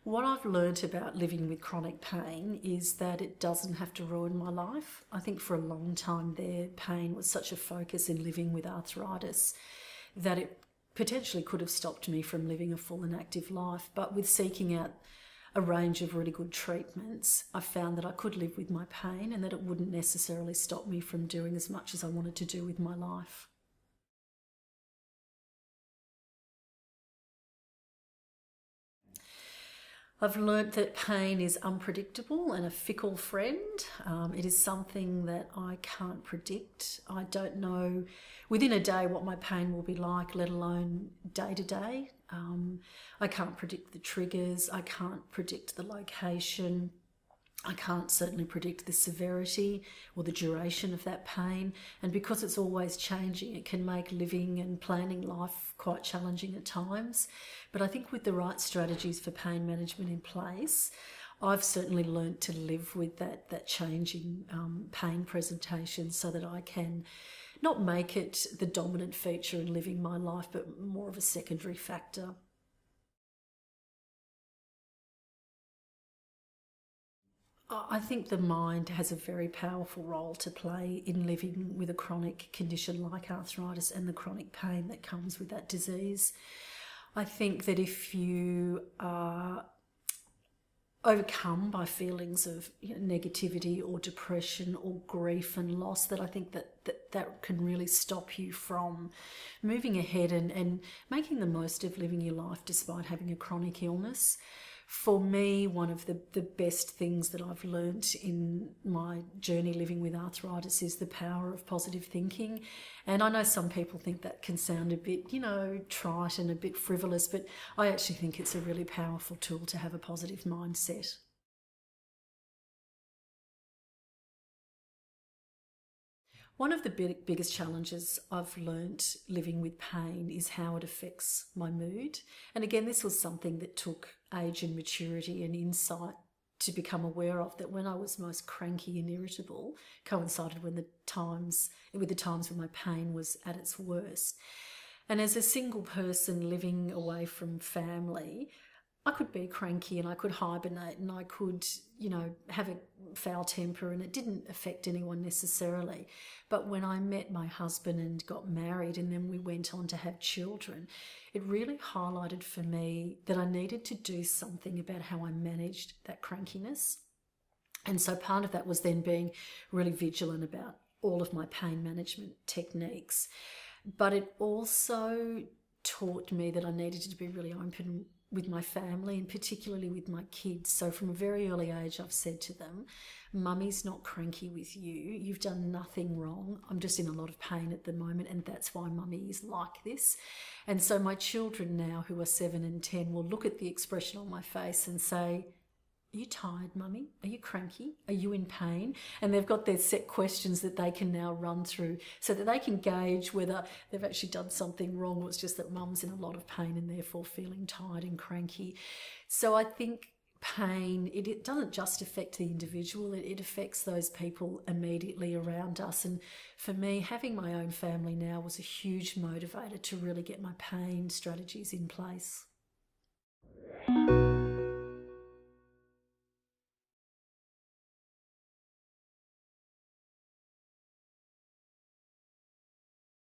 What I've learnt about living with chronic pain is that it doesn't have to ruin my life. I think for a long time there, pain was such a focus in living with arthritis that it potentially could have stopped me from living a full and active life. But with seeking out a range of really good treatments, I found that I could live with my pain and that it wouldn't necessarily stop me from doing as much as I wanted to do with my life. I've learnt that pain is unpredictable and a fickle friend. It is something that I can't predict. I don't know within a day what my pain will be like, let alone day to day. I can't predict the triggers. I can't predict the location. I can't certainly predict the severity or the duration of that pain. And because it's always changing, it can make living and planning life quite challenging at times. But I think with the right strategies for pain management in place, I've certainly learnt to live with that changing pain presentation so that I can not make it the dominant feature in living my life, but more of a secondary factor. I think the mind has a very powerful role to play in living with a chronic condition like arthritis and the chronic pain that comes with that disease. I think that if you are overcome by feelings of negativity or depression or grief and loss, that I think that can really stop you from moving ahead and making the most of living your life despite having a chronic illness. For me, one of the best things that I've learnt in my journey living with arthritis is the power of positive thinking. And I know some people think that can sound a bit, trite and a bit frivolous, but I actually think it's a really powerful tool to have a positive mindset. One of the biggest challenges I've learnt living with pain is how it affects my mood. And again, this was something that took age and maturity and insight to become aware of, that when I was most cranky and irritable coincided with the times when my pain was at its worst. And as a single person living away from family, I could be cranky and I could hibernate and I could, have a foul temper, and it didn't affect anyone necessarily. But when I met my husband and got married and then we went on to have children, it really highlighted for me that I needed to do something about how I managed that crankiness. And so part of that was then being really vigilant about all of my pain management techniques. But it also taught me that I needed to be really open with my family and particularly with my kids. So from a very early age, I've said to them, Mummy's not cranky with you. You've done nothing wrong. I'm just in a lot of pain at the moment, and that's why Mummy is like this. And so my children now, who are 7 and 10, will look at the expression on my face and say, are you tired, Mummy? Are you cranky? Are you in pain? And they've got their set questions that they can now run through so that they can gauge whether they've actually done something wrong or it's just that Mum's in a lot of pain and therefore feeling tired and cranky. So I think pain, it doesn't just affect the individual, it affects those people immediately around us. And for me, having my own family now was a huge motivator to really get my pain strategies in place.